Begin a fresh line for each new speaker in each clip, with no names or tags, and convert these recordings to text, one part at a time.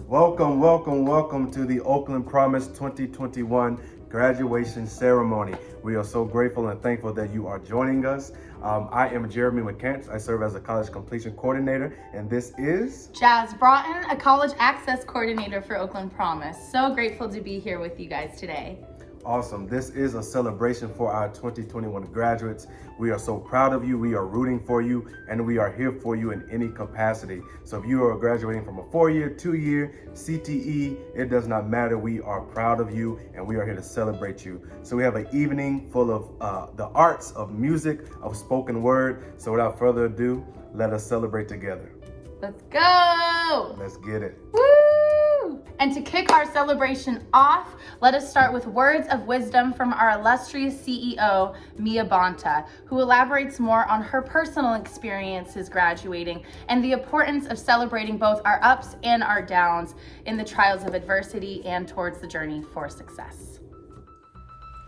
Welcome, welcome, welcome to the Oakland Promise 2021 graduation ceremony. We are so grateful and thankful that you are joining us. I am Jeremy McCants. I serve as a college completion coordinator, and this is
Jazz Broughton, a college access coordinator for Oakland Promise. So grateful to be here with you guys today.
awesome. This is a celebration for our 2021 graduates. We are so proud of you. We are rooting for you, and we are here for you in any capacity. So if you are graduating from a 4-year, 2-year, CTE, it does not matter. We are proud of you, and we are here to celebrate you. So we have an evening full of the arts of music, of spoken word. So without further ado, let us celebrate together.
Let's go!
Let's get it.
Woo! And to kick our celebration off, let us start with words of wisdom from our illustrious CEO, Mia Bonta, who elaborates more on her personal experiences graduating and the importance of celebrating both our ups and our downs in the trials of adversity and towards the journey for success.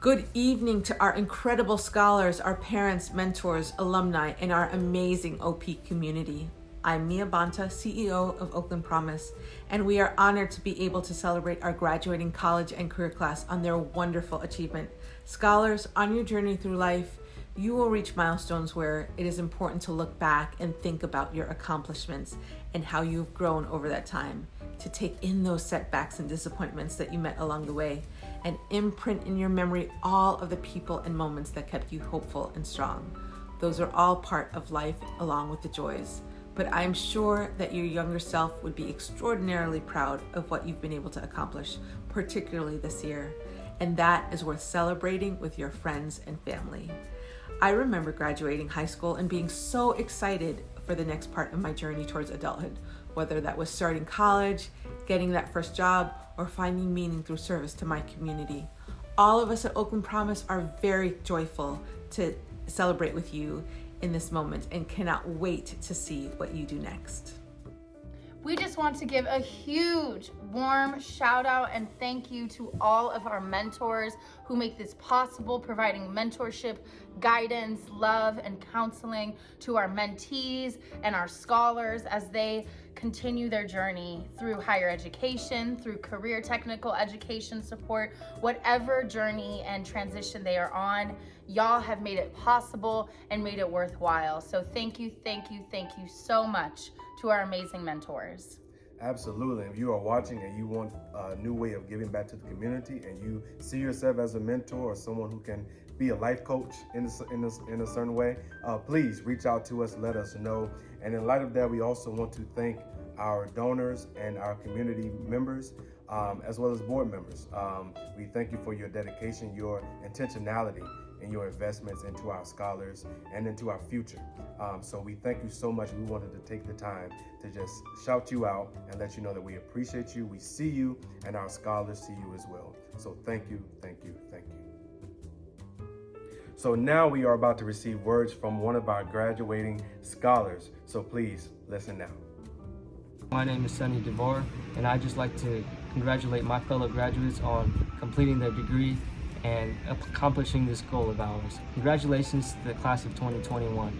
Good evening to our incredible scholars, our parents, mentors, alumni, and our amazing OP community. I'm Mia Bonta, CEO of Oakland Promise, and we are honored to be able to celebrate our graduating college and career class on their wonderful achievement. Scholars, on your journey through life, you will reach milestones where it is important to look back and think about your accomplishments and how you've grown over that time, to take in those setbacks and disappointments that you met along the way, and imprint in your memory all of the people and moments that kept you hopeful and strong. Those are all part of life along with the joys. But I'm sure that your younger self would be extraordinarily proud of what you've been able to accomplish, particularly this year. And that is worth celebrating with your friends and family. I remember graduating high school and being so excited for the next part of my journey towards adulthood, whether that was starting college, getting that first job, or finding meaning through service to my community. All of us at Oakland Promise are very joyful to celebrate with you in this moment and cannot wait to see what you do next.
We just want to give a huge, warm shout out and thank you to all of our mentors who make this possible, providing mentorship, guidance, love, and counseling to our mentees and our scholars as they continue their journey through higher education, through career technical education support, whatever journey and transition they are on. Y'all have made it possible and made it worthwhile. So thank you, thank you, thank you so much to our amazing mentors.
Absolutely. If you are watching and you want a new way of giving back to the community and you see yourself as a mentor or someone who can be a life coach in a certain way, please reach out to us, let us know. And in light of that, we also want to thank our donors and our community members, as well as board members. We thank you for your dedication, your intentionality, and your investments into our scholars and into our future. So we thank you so much. We wanted to take the time to just shout you out and let you know that we appreciate you, we see you, and our scholars see you as well. So thank you, thank you, thank you. So now we are about to receive words from one of our graduating scholars. So please listen now.
My name is Sunny DeVore, and I'd just like to congratulate my fellow graduates on completing their degree and accomplishing this goal of ours. Congratulations to the class of 2021.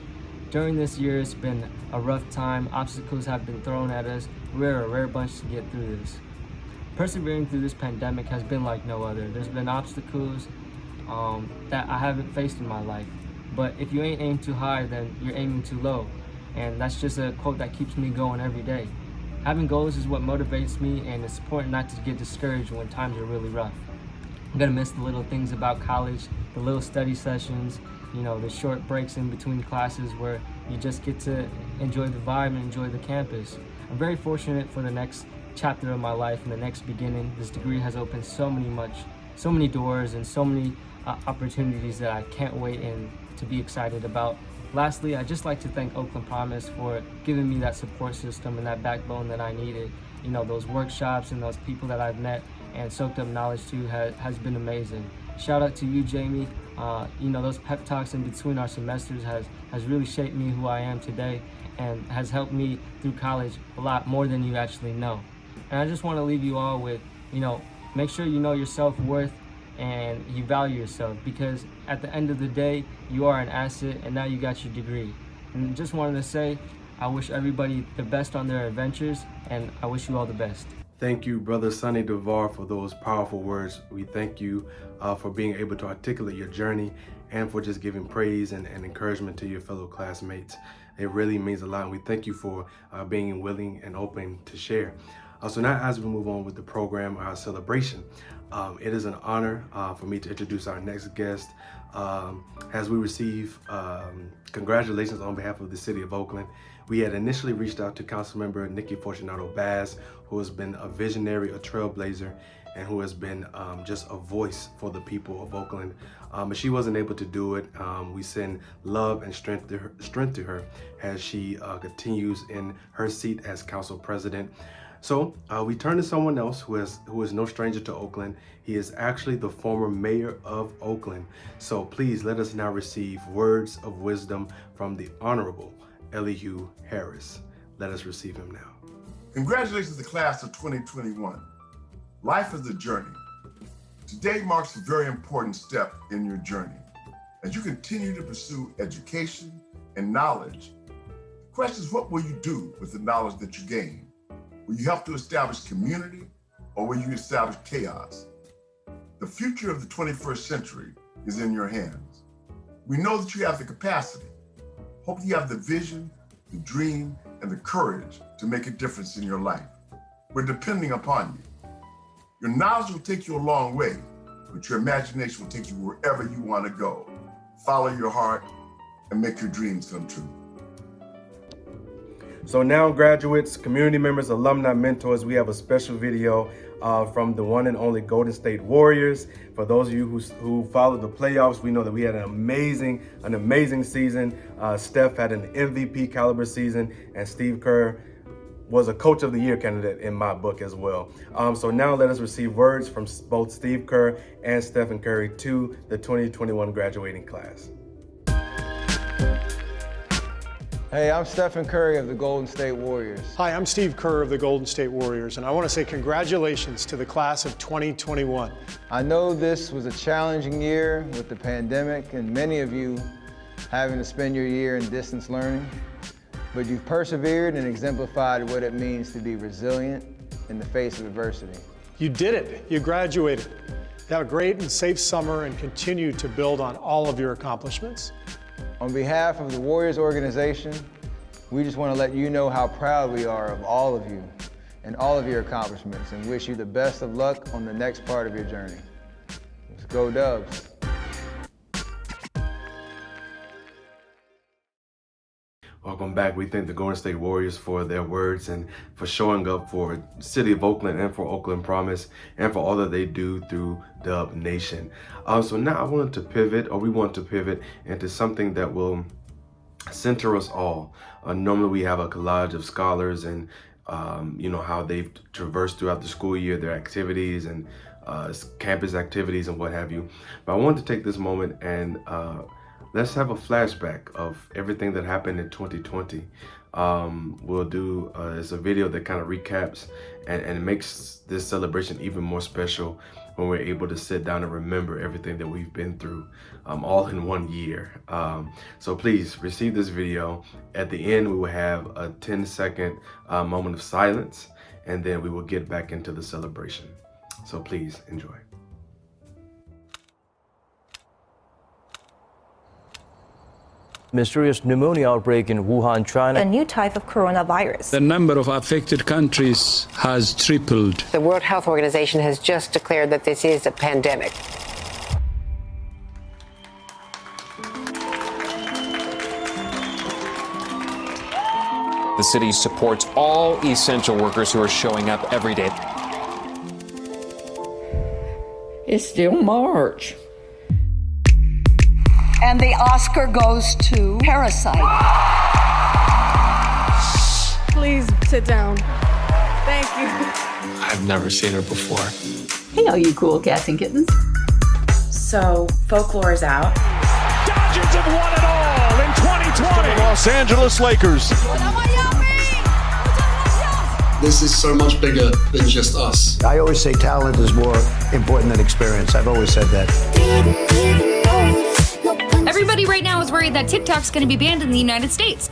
During this year, it's been a rough time. Obstacles have been thrown at us. We're a rare bunch to get through this. Persevering through this pandemic has been like no other. There's been obstacles that I haven't faced in my life. But if you ain't aiming too high, then you're aiming too low. And that's just a quote that keeps me going every day. Having goals is what motivates me, and it's important not to get discouraged when times are really rough. I'm gonna miss the little things about college, the little study sessions, the short breaks in between classes where you just get to enjoy the vibe and enjoy the campus. I'm very fortunate for the next chapter of my life and the next beginning. This degree has opened so many doors and so many opportunities that I can't wait and to be excited about. Lastly, I'd just like to thank Oakland Promise for giving me that support system and that backbone that I needed. Those workshops and those people that I've met and soaked up knowledge to has been amazing. Shout out to you, Jamie. Those pep talks in between our semesters has really shaped me who I am today and has helped me through college a lot more than you actually know. And I just want to leave you all with, make sure you know your self-worth and you value yourself, because at the end of the day, you are an asset, and now you got your degree. And just wanted to say, I wish everybody the best on their adventures, and I wish you all the best.
Thank you, Brother Sonny DeVar, for those powerful words. We thank you for being able to articulate your journey and for just giving praise and encouragement to your fellow classmates. It really means a lot, and we thank you for being willing and open to share. So now as we move on with the program, our celebration, it is an honor for me to introduce our next guest as we receive congratulations on behalf of the City of Oakland. We had initially reached out to Councilmember Nikki Fortunato Baz, who has been a visionary, a trailblazer, and who has been just a voice for the people of Oakland. But she wasn't able to do it. We send love and strength to her as she continues in her seat as council president. So we turn to someone else who is no stranger to Oakland. He is actually the former mayor of Oakland. So please let us now receive words of wisdom from the Honorable Elihu Harris. Let us receive him now.
Congratulations to the class of 2021. Life is a journey. Today marks a very important step in your journey. As you continue to pursue education and knowledge, the question is, what will you do with the knowledge that you gain? Will you help to establish community, or will you establish chaos? The future of the 21st century is in your hands. We know that you have the capacity. Hope you have the vision, the dream, and the courage to make a difference in your life. We're depending upon you. Your knowledge will take you a long way, but your imagination will take you wherever you want to go. Follow your heart and make your dreams come true.
So now, graduates, community members, alumni, mentors, we have a special video from the one and only Golden State Warriors. For those of you who followed the playoffs, we know that we had an amazing season. Steph had an MVP caliber season, and Steve Kerr was a Coach of the Year candidate in my book as well. So now let us receive words from both Steve Kerr and Stephen Curry to the 2021 graduating class.
Hey, I'm Stephen Curry of the Golden State Warriors.
Hi, I'm Steve Kerr of the Golden State Warriors, and I want to say congratulations to the class of 2021.
I know this was a challenging year with the pandemic and many of you having to spend your year in distance learning, but you've persevered and exemplified what it means to be resilient in the face of adversity.
You did it. You graduated. Have a great and safe summer and continue to build on all of your accomplishments.
On behalf of the Warriors organization, we just want to let you know how proud we are of all of you and all of your accomplishments, and wish you the best of luck on the next part of your journey. Let's go Dubs.
Welcome back. We thank the Golden State Warriors for their words and for showing up for the City of Oakland and for Oakland Promise and for all that they do through Dub Nation. So now we want to pivot into something that will center us all. Normally we have a collage of scholars and how they've traversed throughout the school year, their activities and campus activities and what have you. But I wanted to take this moment and let's have a flashback of everything that happened in 2020. We'll do it's a video that kind of recaps and makes this celebration even more special when we're able to sit down and remember everything that we've been through all in one year. So please receive this video. At the end, we will have a 10-second moment of silence, and then we will get back into the celebration. So please enjoy.
Mysterious pneumonia outbreak in Wuhan, China.
A new type of coronavirus.
The number of affected countries has tripled.
The World Health Organization has just declared that this is a pandemic.
The city supports all essential workers who are showing up every day.
It's still March.
And the Oscar goes to Parasite.
Please sit down. Thank you.
I've never seen her before.
Hey, all you cool cats and kittens.
So, Folklore is out.
Dodgers have won it all in 2020.
The Los Angeles Lakers.
This is so much bigger than just us.
I always say talent is more important than experience. I've always said that.
Everybody right now is worried that TikTok's going to be banned in the United States.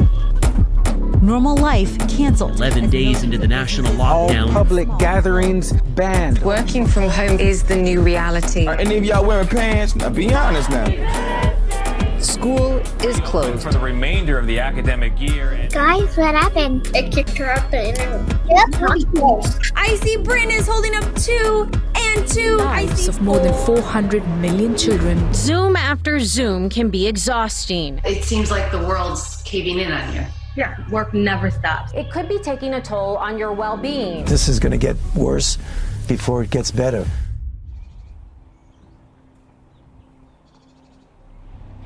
Normal life canceled.
11 days into the national lockdown.
All public gatherings banned.
Working from home is the new reality.
Are any of y'all wearing pants? Now be honest now.
School is closed.
For the remainder of the academic year.
Guys, what happened? It kicked her off the internet.
I see Britain is holding up 2 and 2.
Lives of more than 400 million children.
Zoom after Zoom can be exhausting.
It seems like the world's caving in on you.
Yeah, work never stops. It could be taking a toll on your well-being.
This is going to get worse before it gets better.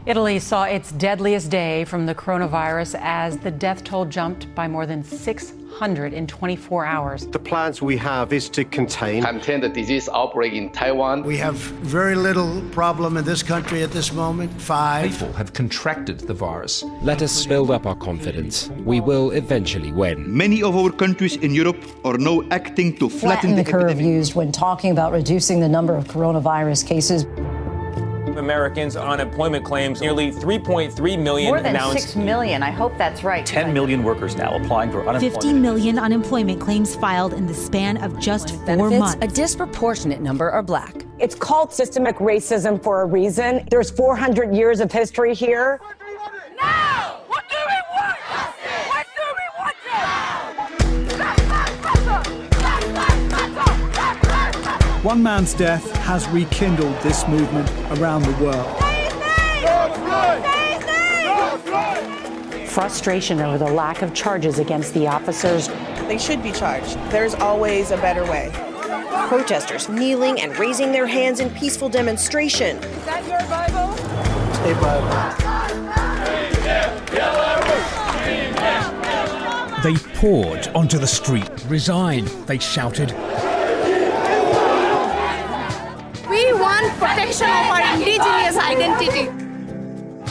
Italy saw its deadliest day from the coronavirus as the death toll jumped by more than 600 in 24 hours.
The plans we have is to contain
the disease outbreak in Taiwan.
We have very little problem in this country at this moment. 5
people have contracted the virus. Let us build up our confidence. We will eventually win.
Many of our countries in Europe are now acting to flatten the
curve
epidemic.
used when talking about reducing the number of coronavirus cases.
Americans on unemployment claims, nearly 3.3 million
More than
announced.
6 million. I hope that's right.
10 million workers now applying for unemployment.
50 million unemployment claims filed in the span of just 4 months.
A disproportionate number are black.
It's called systemic racism for a reason. There's 400 years of history here.
Now! What do we want? What do we want?
One man's death has rekindled this movement around the world.
Frustration over the lack of charges against the officers.
They should be charged. There's always a better way.
Protesters kneeling and raising their hands in peaceful demonstration.
Is that your Bible?
Stay Bible.
They poured onto the street. Resign, they shouted.
We want protection of our indigenous identity.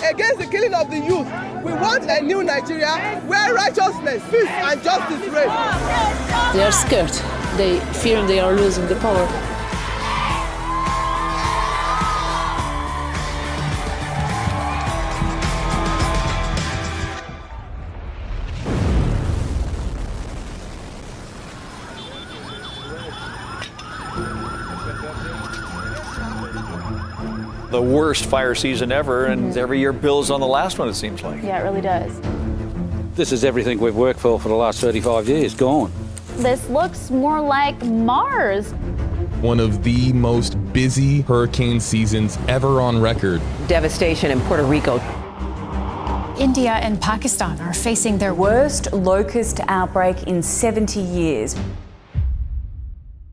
Against the killing of the youth, we want a new Nigeria where righteousness, peace, and justice reign.
They are scared. They fear they are losing the power.
The worst fire season ever, and every year builds on the last one, it seems like.
Yeah, it really does.
This is everything we've worked for the last 35 years, gone.
This looks more like Mars.
One of the most busy hurricane seasons ever on record.
Devastation in Puerto Rico.
India and Pakistan are facing their worst locust outbreak in 70 years.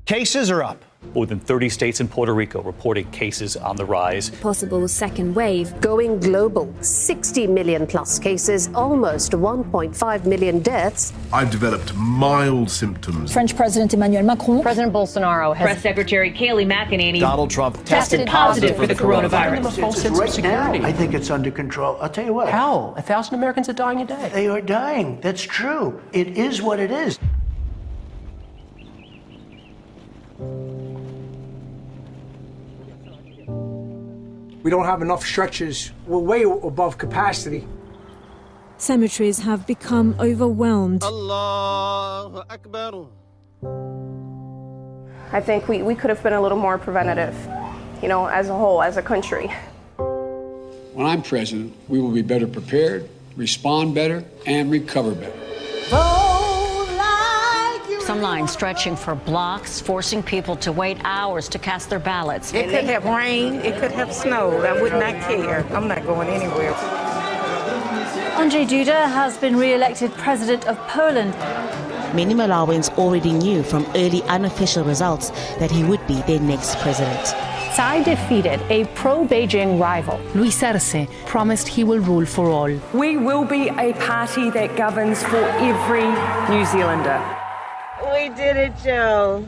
Cases are up.
More than 30 states and Puerto Rico reporting cases on the rise.
Possible second wave.
Going global. 60 million plus cases, almost 1.5 million deaths.
I've developed mild symptoms.
French President Emmanuel Macron.
President Bolsonaro has.
Press Secretary Kayleigh McEnany. Donald Trump
tested positive for the coronavirus.
False sense of security.
I think it's under control. I'll tell you what.
How? 1,000 Americans are dying a day.
They are dying. That's true. It is what it is.
We don't have enough stretchers. We're way above capacity.
Cemeteries have become overwhelmed.
Allahu Akbar. I think we could have been a little more preventative, as a whole, as a country.
When I'm president, we will be better prepared, respond better, and recover better.
Some lines stretching for blocks, forcing people to wait hours to cast their ballots.
It could have rained, it could have snowed. I would not care. I'm not going anywhere.
Andrzej Duda has been re-elected president of Poland.
Many Malawians already knew from early unofficial results that he would be their next president.
Tsai defeated a pro-Beijing rival.
Luis Arce promised he will rule for all.
We will be a party that governs for every New Zealander. We did it, Joe.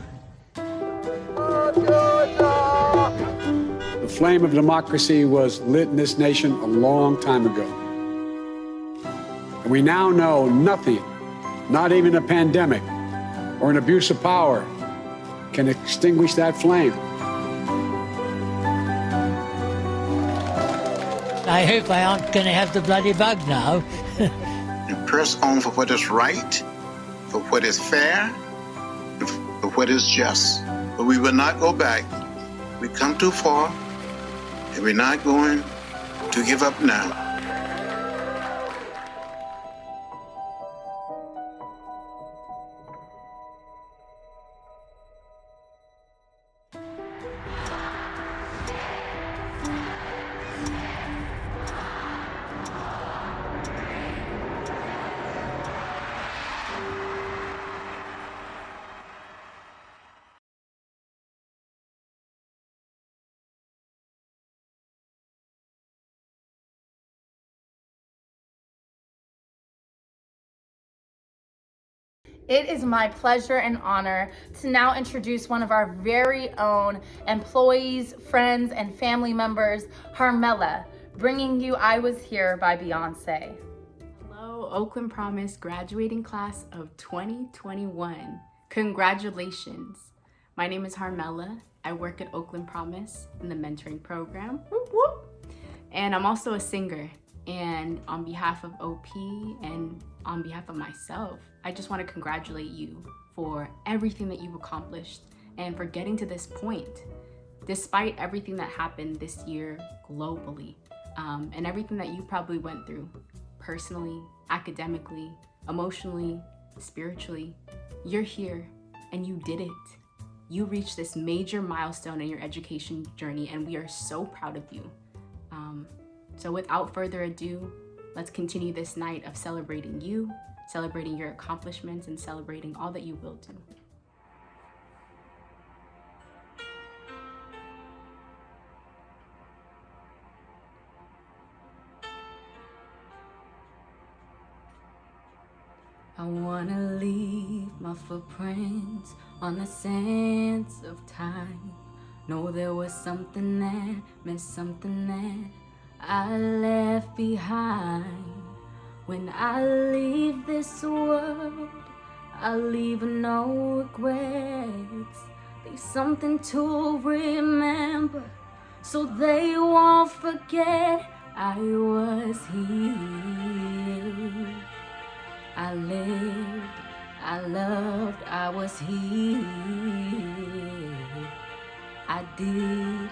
The flame of democracy was lit in this nation a long time ago. And we now know nothing, not even a pandemic or an abuse of power, can extinguish that flame.
I hope I aren't going to have the bloody bug now.
and press on for what is right, for what is fair, and for what is just. But we will not go back. We come too far, and we're not going to give up now.
It is my pleasure and honor to now introduce one of our very own employees, friends, and family members, Harmela, bringing you I Was Here by Beyonce.
Hello, Oakland Promise graduating class of 2021. Congratulations. My name is Harmela. I work at Oakland Promise in the mentoring program. Whoop, whoop. And I'm also a singer. And on behalf of OP and on behalf of myself, I just want to congratulate you for everything that you've accomplished and for getting to this point, despite everything that happened this year globally, and everything that you probably went through personally, academically, emotionally, spiritually. You're here and you did it. You reached this major milestone in your education journey, and we are so proud of you. So without further ado, let's continue this night of celebrating you, celebrating your accomplishments, and celebrating all that you will do. I wanna leave my footprints on the sands of time. Know there was something there, missed something there I left behind. When I leave this world, I'll leave no regrets. Leave something to remember, so they won't forget I was here. I lived, I loved, I was here. I did,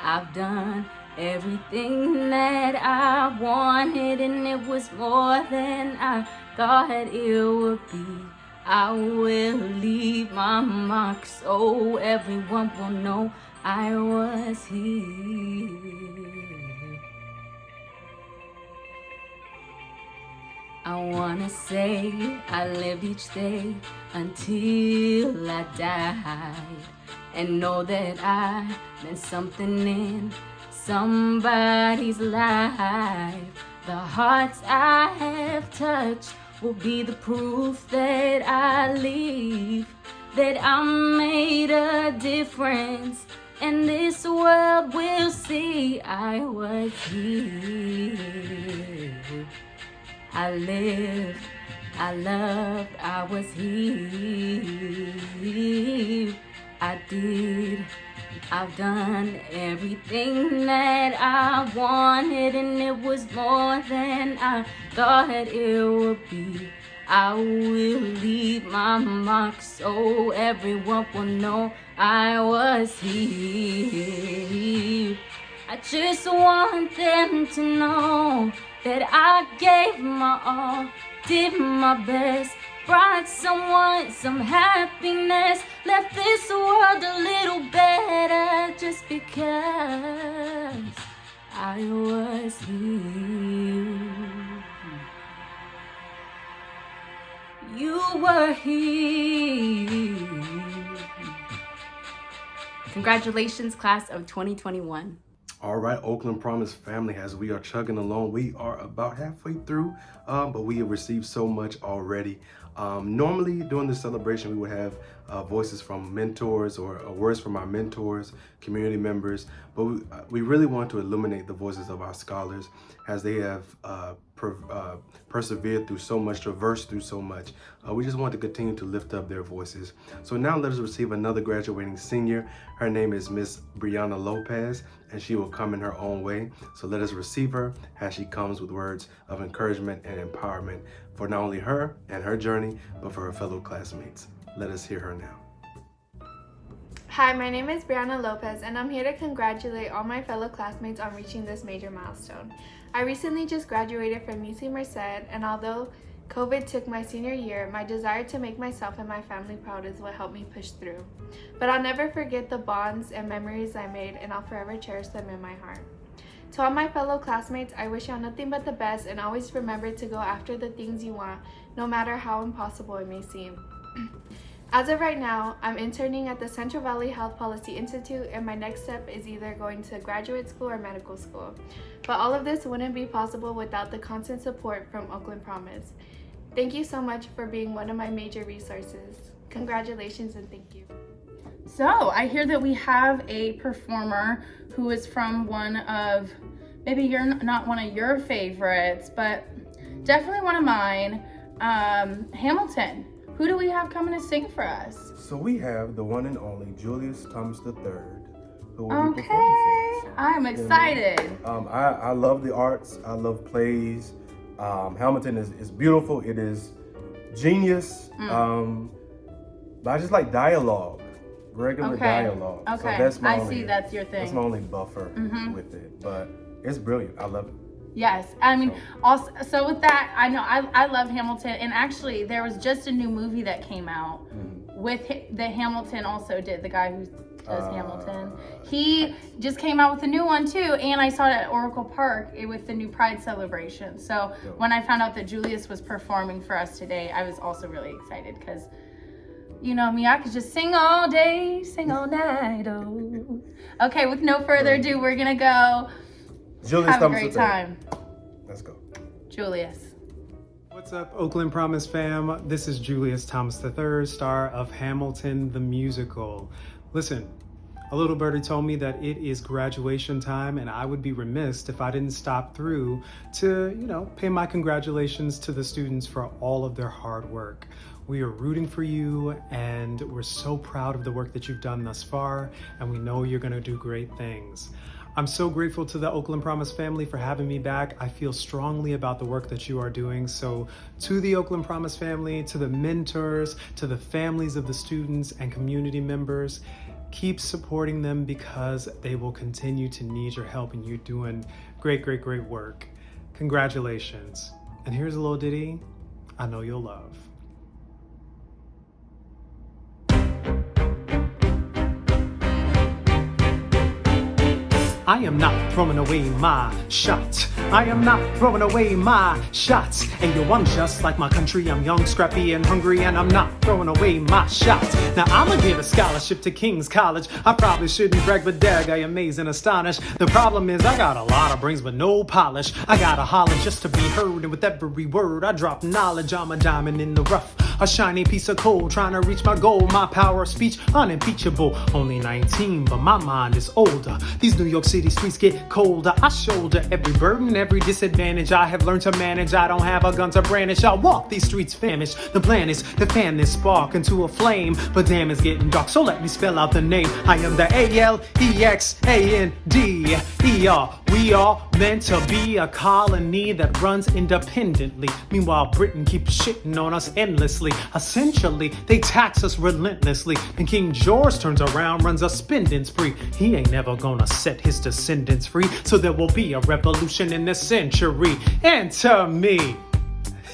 I've done everything that I wanted, and it was more than I thought it would be. I will leave my mark so everyone will know I was here. I wanna say I lived each day until I died, and know that I meant something in somebody's life. The hearts I have touched will be the proof that I leave, that I made a difference, and this world will see I was here. I lived, I loved, I was here. I did, I've done everything that I wanted, and it was more than I thought it would be. I will leave my mark so everyone will know I was here. I just want them to know that I gave my all, did my best, brought someone some happiness, left this world a little better just because I was here. You were here. Congratulations, class of 2021.
All right, Oakland Promise family, as we are chugging along, we are about halfway through, but we have received so much already. Normally during the celebration, we would have voices from mentors or words from our mentors, community members, but we really want to illuminate the voices of our scholars as they have persevered through so much, traversed through so much. We just want to continue to lift up their voices. So now let us receive another graduating senior. Her name is Miss Brianna Lopez, and she will come in her own way. So let us receive her as she comes with words of encouragement and empowerment for not only her and her journey, but for her fellow classmates. Let us hear her now.
Hi, my name is Brianna Lopez, and I'm here to congratulate all my fellow classmates on reaching this major milestone. I recently just graduated from UC Merced, and although COVID took my senior year, my desire to make myself and my family proud is what helped me push through. But I'll never forget the bonds and memories I made, and I'll forever cherish them in my heart. To all my fellow classmates, I wish y'all nothing but the best, and always remember to go after the things you want, no matter how impossible it may seem. As of right now, I'm interning at the Central Valley Health Policy Institute, and my next step is either going to graduate school or medical school. But all of this wouldn't be possible without the constant support from Oakland Promise. Thank you so much for being one of my major resources. Congratulations and thank you.
So I hear that we have a performer who is from one of, maybe you're not one of your favorites, but definitely one of mine, Hamilton. Who do we have coming to sing for us?
So we have the one and only Julius Thomas III, who will be performing for us.
I'm excited.
I love the arts. I love plays. Hamilton is beautiful. It is genius. But I just like dialogue, regular dialogue.
Okay,
so that's my
that's your thing.
That's my only buffer with it. But it's brilliant. I love it.
Yes, I mean, also, so with that, I know I love Hamilton, and actually there was just a new movie that came out with that Hamilton also did, the guy who does Hamilton. He just came out with a new one too, and I saw it at Oracle Park with the new Pride celebration. So when I found out that Julius was performing for us today, I was also really excited because, you know me, I could just sing all day, sing all night, oh. Okay, with no further ado, we're gonna go.
Julius
have a great time.
Let's go.
Julius.
What's up, Oakland Promise fam? This is Julius Thomas III, star of Hamilton the Musical. Listen, a little birdie told me that it is graduation time, and I would be remiss if I didn't stop through to, pay my congratulations to the students for all of their hard work. We are rooting for you, and we're so proud of the work that you've done thus far, and we know you're gonna do great things. I'm so grateful to the Oakland Promise family for having me back. I feel strongly about the work that you are doing. So to the Oakland Promise family, to the mentors, to the families of the students and community members, keep supporting them because they will continue to need your help, and you're doing great, great, great work. Congratulations. And here's a little ditty I know you'll love. I am not throwing away my shot. I am not throwing away my shots. And yo, I'm just like my country. I'm young, scrappy, and hungry, and I'm not throwing away my shots. Now I'ma give a scholarship to King's College. I probably shouldn't brag, but dag, I amaze and astonish. The problem is I got a lot of brains but no polish. I gotta holler just to be heard, and with every word I drop knowledge. I'm a diamond in the rough, a shiny piece of coal, trying to reach my goal. My power of speech unimpeachable. Only 19, but my mind is older. These New York City streets get colder. I shoulder every burden, every disadvantage. I have learned to manage. I don't have a gun to brandish. I walk these streets famished. The plan is to fan this spark into a flame, but damn, it's getting dark, so let me spell out the name. I am the ALEXANDER. We are meant to be a colony that runs independently. Meanwhile, Britain keeps shitting on us endlessly. Essentially, they tax us relentlessly. And King George turns around, runs a spending spree. He ain't never gonna set his descendants free. So there will be a revolution in this century. Enter me.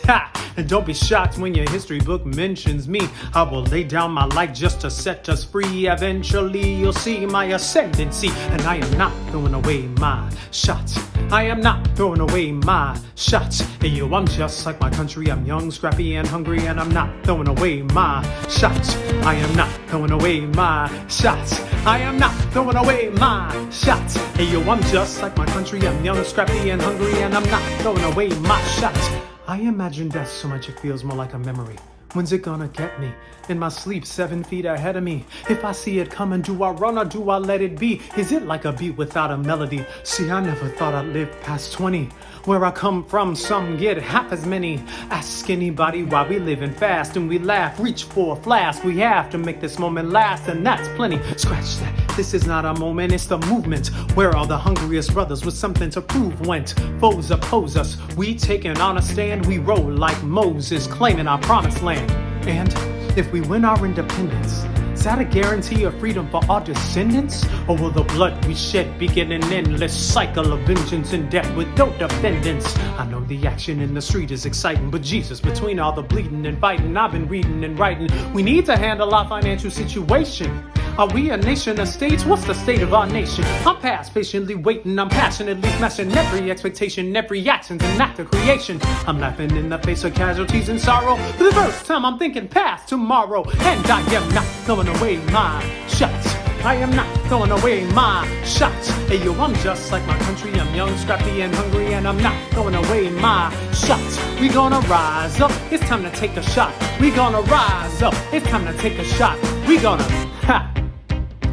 Ha! And don't be shocked when your history book mentions me. I will lay down my life just to set us free. Eventually you'll see my ascendancy. And I am not throwing away my shots. I am not throwing away my shots. Hey yo, I'm just like my country. I'm young, scrappy, and hungry, and I'm not throwing away my shots. I am not throwing away my shots. I am not throwing away my shots. Hey yo, I'm just like my country. I'm young, scrappy, and hungry, and I'm not throwing away my shots. I imagine death so much it feels more like a memory. When's it gonna get me? In my sleep, 7 feet ahead of me. If I see it coming, do I run or do I let it be? Is it like a beat without a melody? See, I never thought I'd live past 20. Where I come from, some get half as many. Ask anybody why we living fast and we laugh. Reach for a flask. We have to make this moment last, and that's plenty. Scratch that. This is not a moment, it's the movement. Where all the hungriest brothers with something to prove went. Foes oppose us. We taking on a stand. We roll like Moses, claiming our promised land. And if we win our independence, is that a guarantee of freedom for our descendants? Or will the blood we shed begin an endless cycle of vengeance and death with no defendants? I know the action in the street is exciting, but Jesus, between all the bleeding and fighting, I've been reading and writing. We need to handle our financial situation. Are we a nation of states? What's the state of our nation? I'm past patiently waiting. I'm passionately smashing every expectation, every action's an act of creation. I'm laughing in the face of casualties and sorrow. For the first time, I'm thinking past tomorrow. And I am not throwing away my shots. I am not throwing away my shots. Hey yo, I'm just like my country. I'm young, scrappy, and hungry, and I'm not throwing away my shots. We gonna rise up. It's time to take a shot. We gonna rise up. It's time to take a shot. We gonna ha.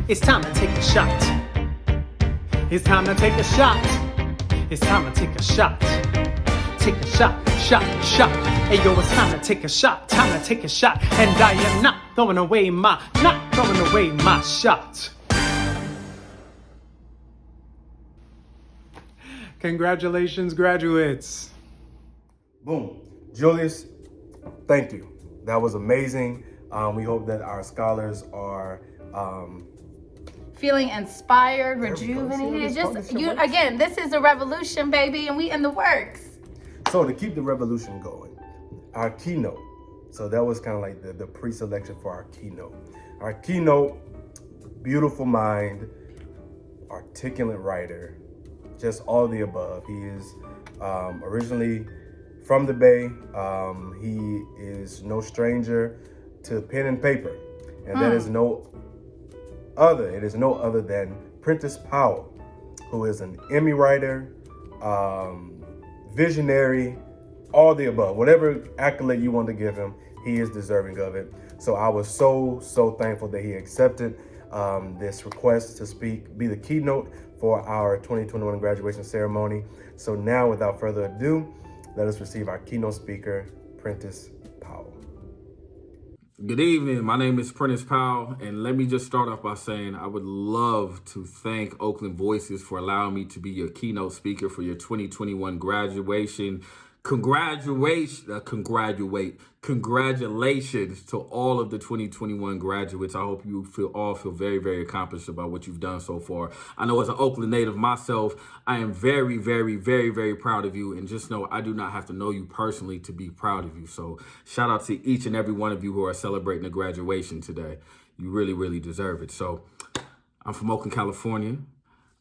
It's time to take a shot. It's time to take a shot. It's time to take a shot. Take a shot, shot. Hey yo, it's time to take a shot. Time to take a shot. And I am not throwing away my shot. Congratulations, graduates.
Boom. Julius, thank you. That was amazing. We hope that our scholars are
feeling inspired, rejuvenated. Again, this is a revolution, baby, and we in the works.
So to keep the revolution going, our keynote. So that was kind of like the pre-selection for our keynote. Our keynote, beautiful mind, articulate writer, just all the above. He is originally from the Bay. He is no stranger to pen and paper, and that is no other than Prentice Powell, who is an Emmy writer, visionary, all the above. Whatever accolade you want to give him, he is deserving of it. So I was so thankful that he accepted this request to be the keynote for our 2021 graduation ceremony. So now, without further ado, let us receive our keynote speaker, Prentice Powell.
Good evening. My name is Prentice Powell, and let me just start off by saying I would love to thank Oakland Voices for allowing me to be your keynote speaker for your 2021 graduation. Congratulations to all of the 2021 graduates. I hope you all feel very, very accomplished about what you've done so far. I know as an Oakland native myself, I am very, very, very, very proud of you. And just know I do not have to know you personally to be proud of you. So shout out to each and every one of you who are celebrating the graduation today. You really, really deserve it. So I'm from Oakland, California.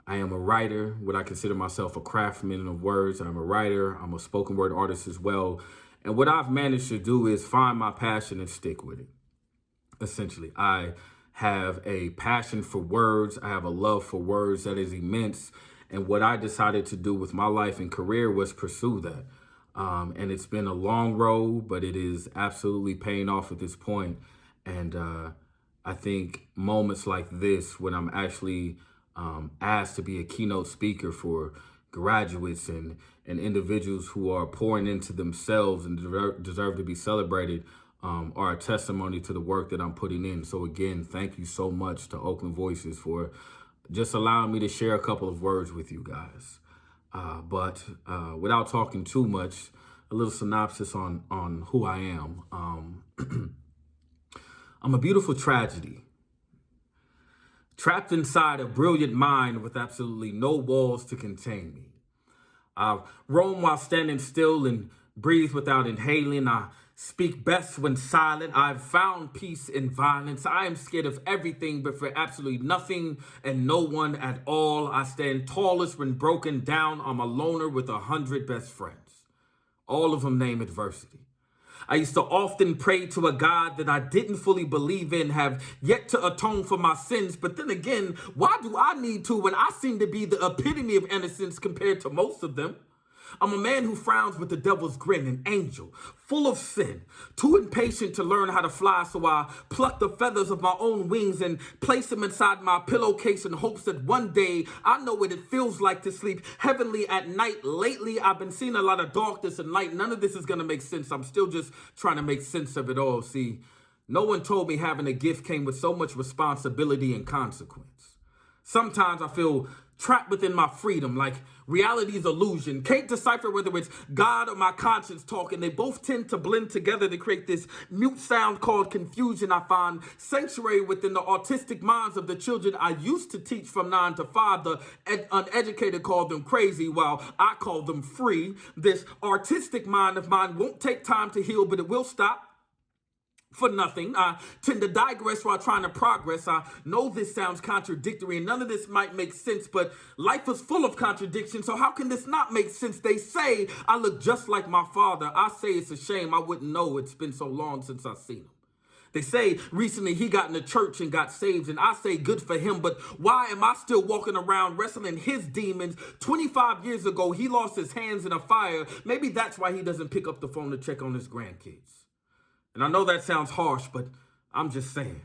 I am a writer, what I consider myself a craftsman of words. I'm a writer, I'm a spoken word artist as well. And what I've managed to do is find my passion and stick with it. Essentially, I have a passion for words. I have a love for words that is immense. And what I decided to do with my life and career was pursue that. And it's been a long road, but it is absolutely paying off at this point. And I think moments like this, when I'm actually asked to be a keynote speaker for graduates and individuals who are pouring into themselves and deserve to be celebrated, are a testimony to the work that I'm putting in. So again, thank you so much to Oakland Voices for just allowing me to share a couple of words with you guys. But without talking too much, a little synopsis on who I am. I'm a beautiful tragedy, trapped inside a brilliant mind with absolutely no walls to contain me. I roam while standing still and breathe without inhaling. I speak best when silent. I've found peace in violence. I am scared of everything but for absolutely nothing and no one at all. I stand tallest when broken down. I'm a loner with 100 best friends, all of them named adversity. I used to often pray to a God that I didn't fully believe in, have yet to atone for my sins. But then again, why do I need to when I seem to be the epitome of innocence compared to most of them? I'm a man who frowns with the devil's grin, an angel, full of sin, too impatient to learn how to fly, so I pluck the feathers of my own wings and place them inside my pillowcase in hopes that one day I know what it feels like to sleep heavenly at night. Lately, I've been seeing a lot of darkness and light. None of this is going to make sense. I'm still just trying to make sense of it all. See, no one told me having a gift came with so much responsibility and consequence. Sometimes I feel trapped within my freedom, like reality's illusion. Can't decipher whether it's God or my conscience talking. They both tend to blend together to create this mute sound called confusion. I find sanctuary within the autistic minds of the children I used to teach from 9 to 5. The uneducated call them crazy, while I call them free. This artistic mind of mine won't take time to heal, but it will stop for nothing. I tend to digress while trying to progress. I know this sounds contradictory and none of this might make sense, but life is full of contradictions, so how can this not make sense? They say I look just like my father. I say it's a shame. I wouldn't know. It's been so long since I've seen him. They say recently he got in the church and got saved, and I say good for him, but why am I still walking around wrestling his demons? 25 years ago, he lost his hands in a fire. Maybe that's why he doesn't pick up the phone to check on his grandkids. And I know that sounds harsh, but I'm just saying.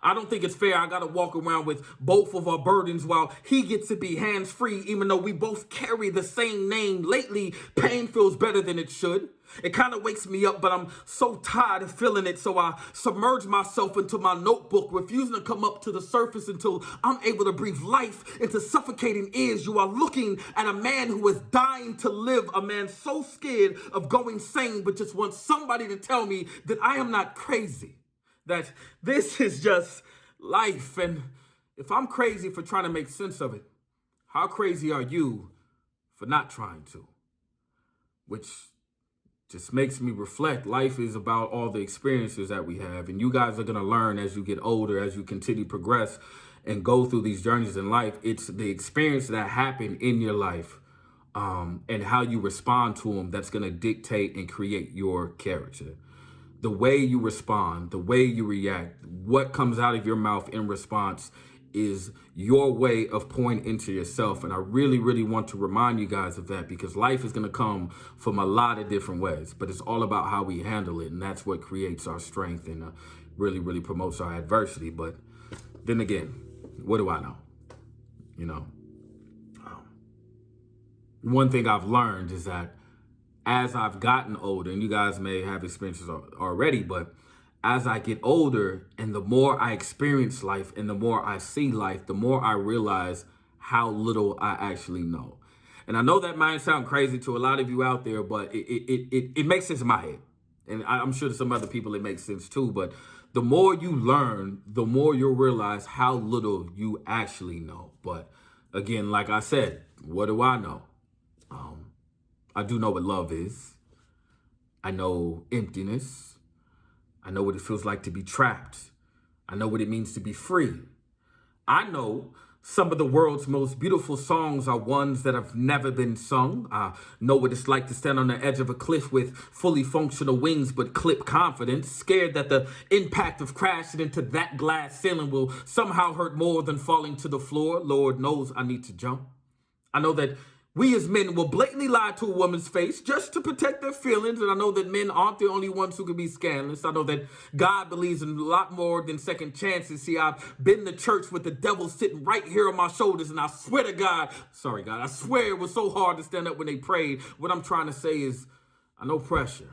I don't think it's fair I gotta walk around with both of our burdens while he gets to be hands-free, even though we both carry the same name. Lately, pain feels better than it should. It kind of wakes me up, but I'm so tired of feeling it, so I submerge myself into my notebook, refusing to come up to the surface until I'm able to breathe life into suffocating ears. You are looking at a man who is dying to live, a man so scared of going sane, but just wants somebody to tell me that I am not crazy, that this is just life. And if I'm crazy for trying to make sense of it, how crazy are you for not trying to? Which just makes me reflect. Life is about all the experiences that we have, and you guys are going to learn as you get older, as you continue to progress and go through these journeys in life. It's the experience that happened in your life and how you respond to them that's going to dictate and create your character. The way you respond, the way you react, what comes out of your mouth in response is your way of pouring into yourself. And I really, really want to remind you guys of that, because life is going to come from a lot of different ways, but it's all about how we handle it. And that's what creates our strength and really, really promotes our adversity. But then again, what do I know? You know, one thing I've learned is that as I've gotten older, and you guys may have experiences already, but as I get older and the more I experience life and the more I see life, the more I realize how little I actually know. And I know that might sound crazy to a lot of you out there, but it makes sense in my head. And I'm sure to some other people it makes sense too. But the more you learn, the more you'll realize how little you actually know. But again, like I said, what do I know? I do know what love is. I know emptiness. I know what it feels like to be trapped. I know what it means to be free. I know some of the world's most beautiful songs are ones that have never been sung. I know what it's like to stand on the edge of a cliff with fully functional wings but clip confidence, scared that the impact of crashing into that glass ceiling will somehow hurt more than falling to the floor. Lord knows I need to jump. I know that we as men will blatantly lie to a woman's face just to protect their feelings. And I know that men aren't the only ones who can be scandalous. I know that God believes in a lot more than second chances. See, I've been to church with the devil sitting right here on my shoulders. And I swear to God, sorry, God, I swear it was so hard to stand up when they prayed. What I'm trying to say is I know pressure.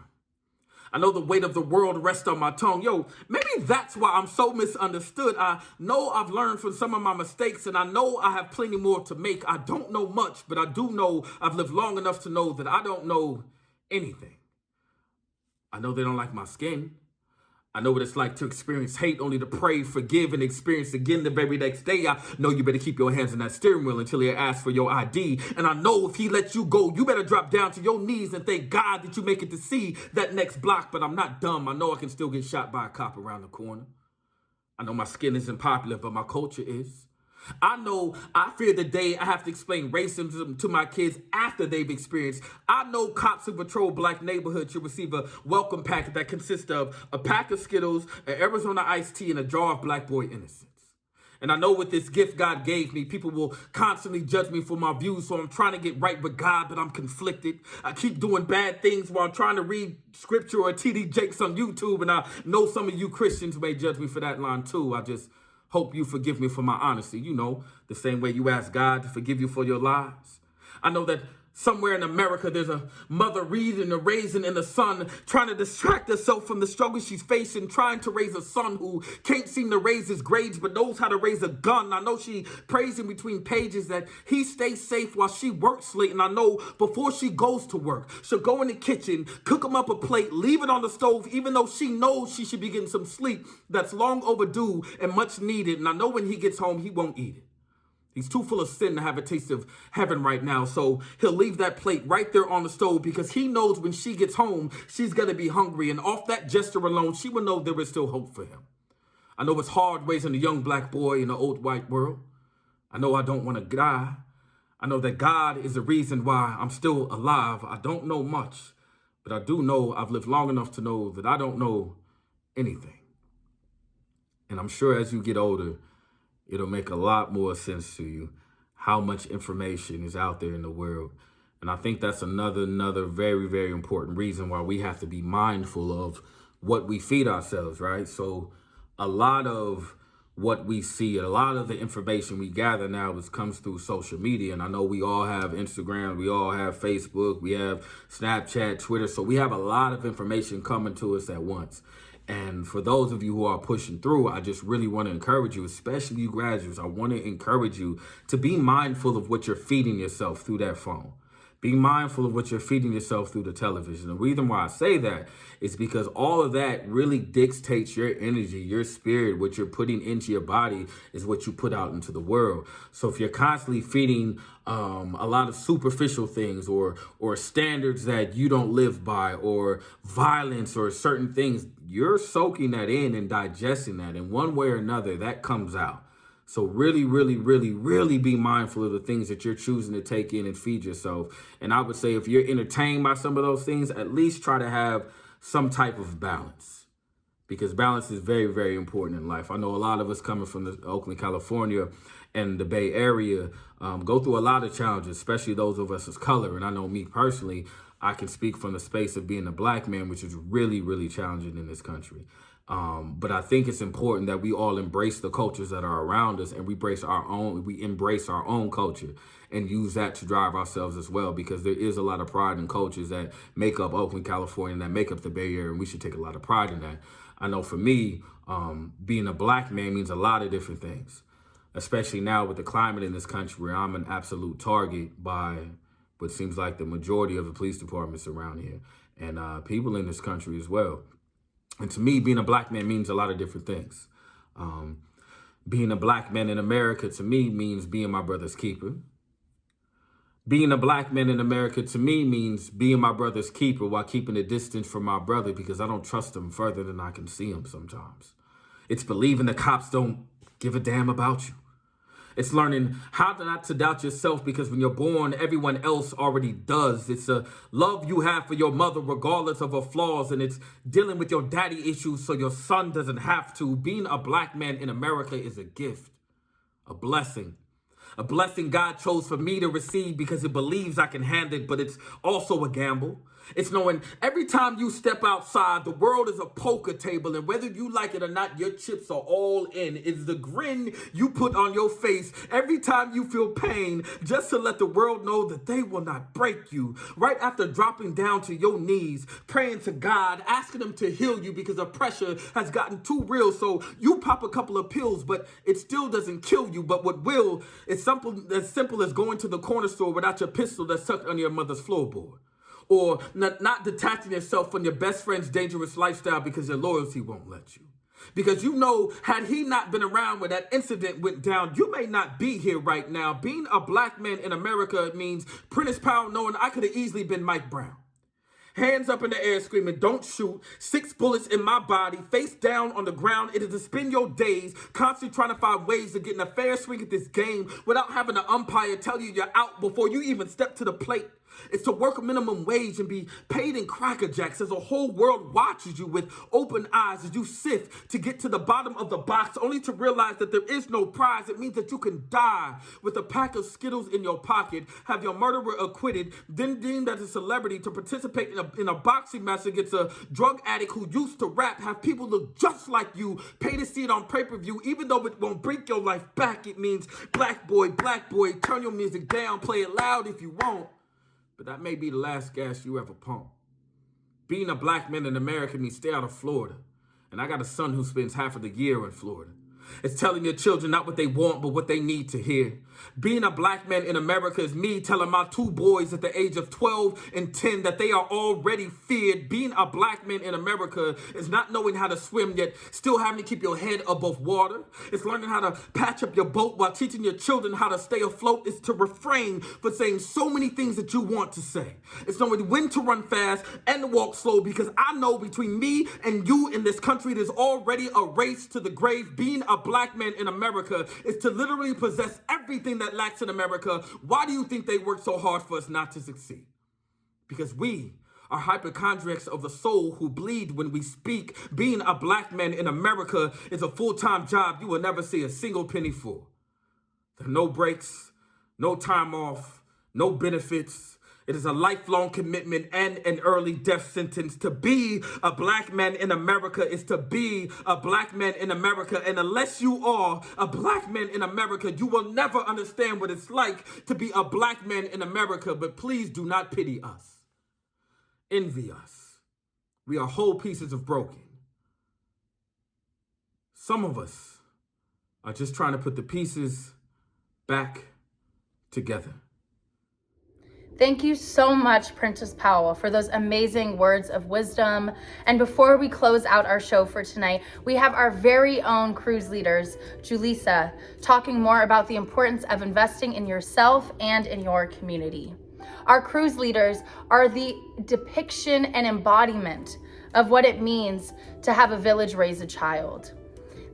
I know the weight of the world rests on my tongue. Yo, maybe that's why I'm so misunderstood. I know I've learned from some of my mistakes, and I know I have plenty more to make. I don't know much, but I do know I've lived long enough to know that I don't know anything. I know they don't like my skin. I know what it's like to experience hate only to pray, forgive, and experience again the very next day. I know you better keep your hands on that steering wheel until he asks for your ID. And I know if he lets you go, you better drop down to your knees and thank God that you make it to see that next block. But I'm not dumb. I know I can still get shot by a cop around the corner. I know my skin isn't popular, but my culture is. I know I fear the day I have to explain racism to my kids after they've experienced. I know cops who patrol black neighborhoods should receive a welcome packet that consists of a pack of Skittles, an Arizona iced tea, and a jar of Black Boy Innocence. And I know with this gift God gave me, people will constantly judge me for my views, so I'm trying to get right with God, but I'm conflicted. I keep doing bad things while I'm trying to read scripture or TD Jakes on YouTube, and I know some of you Christians may judge me for that line too. I just hope you forgive me for my honesty. You know, the same way you ask God to forgive you for your lies. I know that somewhere in America, there's a mother reading a raisin in the sun, trying to distract herself from the struggle she's facing, trying to raise a son who can't seem to raise his grades, but knows how to raise a gun. I know she prays in between pages that he stays safe while she works late. And I know before she goes to work, she'll go in the kitchen, cook him up a plate, leave it on the stove, even though she knows she should be getting some sleep that's long overdue and much needed. And I know when he gets home, he won't eat it. He's too full of sin to have a taste of heaven right now. So he'll leave that plate right there on the stove because he knows when she gets home, she's going to be hungry. And off that gesture alone, she will know there is still hope for him. I know it's hard raising a young black boy in an old white world. I know I don't want to die. I know that God is the reason why I'm still alive. I don't know much, but I do know I've lived long enough to know that I don't know anything. And I'm sure as you get older, it'll make a lot more sense to you how much information is out there in the world. And I think that's another very, very important reason why we have to be mindful of what we feed ourselves, right? So a lot of what we see, a lot of the information we gather now comes through social media. And I know we all have Instagram, we all have Facebook, we have Snapchat, Twitter. So we have a lot of information coming to us at once. And for those of you who are pushing through, I just really want to encourage you, especially you graduates, I want to encourage you to be mindful of what you're feeding yourself through that phone. Be mindful of what you're feeding yourself through the television. The reason why I say that is because all of that really dictates your energy, your spirit. What you're putting into your body is what you put out into the world. So if you're constantly feeding a lot of superficial things or standards that you don't live by or violence or certain things, you're soaking that in and digesting that. And one way or another, that comes out. So really, really, really, really be mindful of the things that you're choosing to take in and feed yourself. And I would say if you're entertained by some of those things, at least try to have some type of balance, because balance is very, very important in life. I know a lot of us coming from the Oakland, California and the Bay Area go through a lot of challenges, especially those of us as color. And I know me personally, I can speak from the space of being a black man, which is really, really challenging in this country. But I think it's important that we all embrace the cultures that are around us and we embrace our own culture and use that to drive ourselves as well, because there is a lot of pride in cultures that make up Oakland, California, and that make up the Bay Area, and we should take a lot of pride in that. I know for me, being a black man means a lot of different things, especially now with the climate in this country where I'm an absolute target by what seems like the majority of the police departments around here and people in this country as well. And to me, being a black man means a lot of different things. Being a black man in America, to me, means being my brother's keeper. Being a black man in America, to me, means being my brother's keeper while keeping a distance from my brother because I don't trust him further than I can see him sometimes. It's believing the cops don't give a damn about you. It's learning how not to doubt yourself because when you're born, everyone else already does. It's a love you have for your mother regardless of her flaws, and it's dealing with your daddy issues so your son doesn't have to. Being a black man in America is a gift, a blessing. A blessing God chose for me to receive because it believes I can handle it, but it's also a gamble. It's knowing every time you step outside, the world is a poker table, and whether you like it or not, your chips are all in. It's the grin you put on your face every time you feel pain, just to let the world know that they will not break you. Right after dropping down to your knees, praying to God, asking him to heal you because the pressure has gotten too real. So you pop a couple of pills, but it still doesn't kill you. But what will is as simple as going to the corner store without your pistol that's tucked under your mother's floorboard. Or not detaching yourself from your best friend's dangerous lifestyle because your loyalty won't let you. Because you know, had he not been around when that incident went down, you may not be here right now. Being a black man in America means Prentice Powell knowing I could have easily been Mike Brown. Hands up in the air screaming, don't shoot, 6 bullets in my body, face down on the ground. It is to spend your days constantly trying to find ways to get in a fair swing at this game without having an umpire tell you you're out before you even step to the plate. It's to work a minimum wage and be paid in Cracker Jacks as a whole world watches you with open eyes as you sift to get to the bottom of the box, only to realize that there is no prize. It means that you can die with a pack of Skittles in your pocket, have your murderer acquitted, then deemed as a celebrity to participate in a boxing match against a drug addict who used to rap, have people look just like you, pay to see it on pay-per-view, even though it won't bring your life back. It means black boy, turn your music down, play it loud if you want. But that may be the last gas you ever pump. Being a black man in America means stay out of Florida. And I got a son who spends half of the year in Florida. It's telling your children not what they want, but what they need to hear. Being a black man in America is me telling my two boys at the age of 12 and 10 that they are already feared. Being a black man in America is not knowing how to swim yet still having to keep your head above water. It's learning how to patch up your boat while teaching your children how to stay afloat. It's to refrain from saying so many things that you want to say. It's knowing when to run fast and to walk slow, because I know between me and you in this country, there's already a race to the grave. Being a black man in America is to literally possess everything that lacks in America. Why do you think they work so hard for us not to succeed? Because we are hypochondriacs of the soul who bleed when we speak. Being a black man in America is a full-time job you will never see a single penny for. There are no breaks, no time off, no benefits. It is a lifelong commitment and an early death sentence. To be a black man in America is to be a black man in America. And unless you are a black man in America, you will never understand what it's like to be a black man in America. But please do not pity us. Envy us. We are whole pieces of broken. Some of us are just trying to put the pieces back together.
Thank you so much, Prentice Powell, for those amazing words of wisdom. And before we close out our show for tonight, we have our very own cruise leaders, Julissa, talking more about the importance of investing in yourself and in your community. Our cruise leaders are the depiction and embodiment of what it means to have a village raise a child.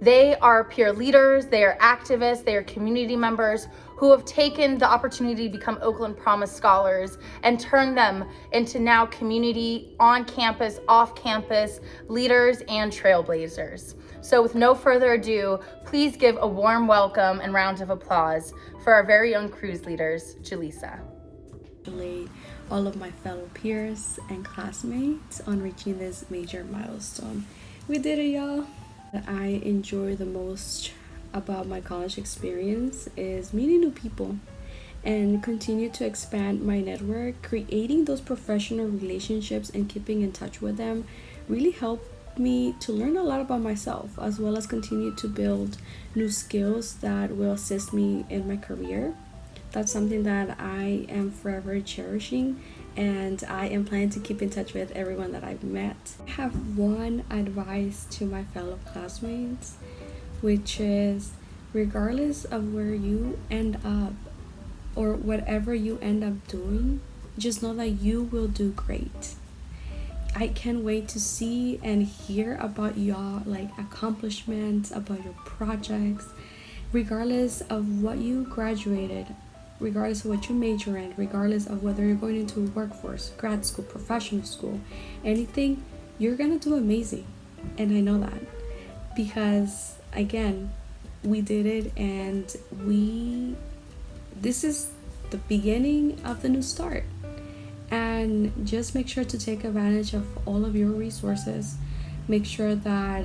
They are peer leaders, they are activists, they are community members who have taken the opportunity to become Oakland Promise Scholars and turned them into now community, on campus, off campus leaders and trailblazers. So with no further ado, please give a warm welcome and round of applause for our very own cruise leaders, Julissa.
All of my fellow peers and classmates on reaching this major milestone. We did it, y'all. I enjoy the most about my college experience is meeting new people and continue to expand my network. Creating those professional relationships and keeping in touch with them really helped me to learn a lot about myself, as well as continue to build new skills that will assist me in my career. That's something that I am forever cherishing, and I am planning to keep in touch with everyone that I've met. I have one advice to my fellow classmates, which is regardless of where you end up or whatever you end up doing, just know that you will do great. I can't wait to see and hear about y'all accomplishments, about your projects, regardless of what you graduated, regardless of what you major in, regardless of whether you're going into a workforce, grad school, professional school, anything, you're gonna do amazing. And I know that because again, we did it, and this is the beginning of the new start. And just make sure to take advantage of all of your resources. Make sure that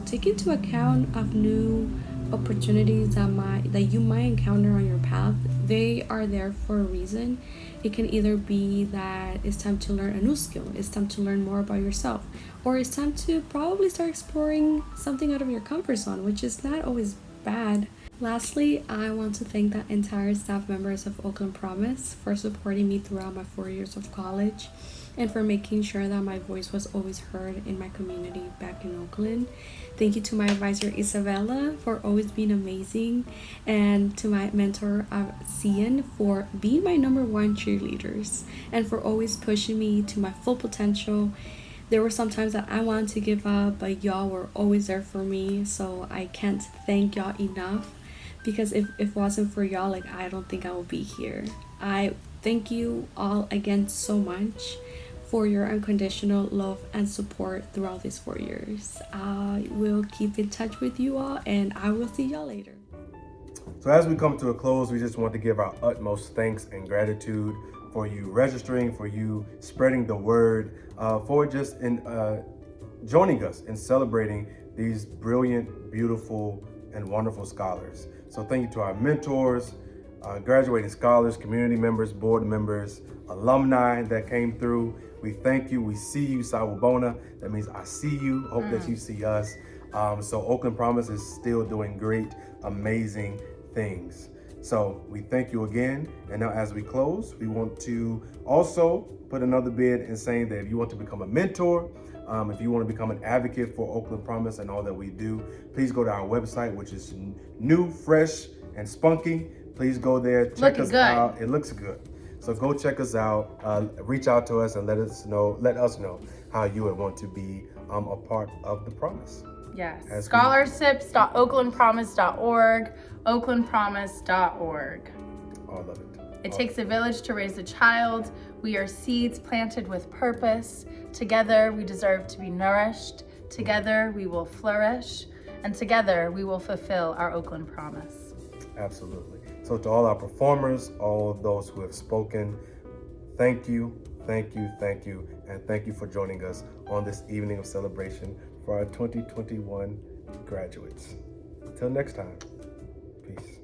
take into account of new opportunities that you might encounter on your path. They are there for a reason. It can either be that it's time to learn a new skill, it's time to learn more about yourself, or it's time to probably start exploring something out of your comfort zone, which is not always bad. Lastly, I want to thank the entire staff members of Oakland Promise for supporting me throughout my 4 years of college and for making sure that my voice was always heard in my community back in Oakland. Thank you to my advisor Isabella for always being amazing, and to my mentor Cian for being my #1 cheerleaders and for always pushing me to my full potential. There were some times that I wanted to give up, but y'all were always there for me, so I can't thank y'all enough, because if it wasn't for y'all, I don't think I would be here. I Thank you all again so much for your unconditional love and support throughout these 4 years. I will keep in touch with you all, and I will see y'all later.
So as we come to a close, we just want to give our utmost thanks and gratitude for you registering, for you spreading the word, for just joining us in celebrating these brilliant, beautiful, and wonderful scholars. So thank you to our mentors, graduating scholars, community members, board members, alumni that came through. We thank you. We see you, Sawubona. That means I see you. Hope that you see us. So Oakland Promise is still doing great, amazing things. So we thank you again. And now as we close, we want to also put another bid in saying that if you want to become a mentor, if you want to become an advocate for Oakland Promise and all that we do, please go to our website, which is new, fresh, and spunky. Please go there, check us out. It looks good. So go check us out, reach out to us and let us know how you would want to be a part of the Promise.
Yes, scholarships.oaklandpromise.org, oaklandpromise.org.
All of it.
It takes a village to raise a child. We are seeds planted with purpose. Together we deserve to be nourished. Together we will flourish. And together we will fulfill our Oakland promise.
Absolutely. So to all our performers, all of those who have spoken, thank you, thank you, thank you, and thank you for joining us on this evening of celebration for our 2021 graduates. Until next time, peace.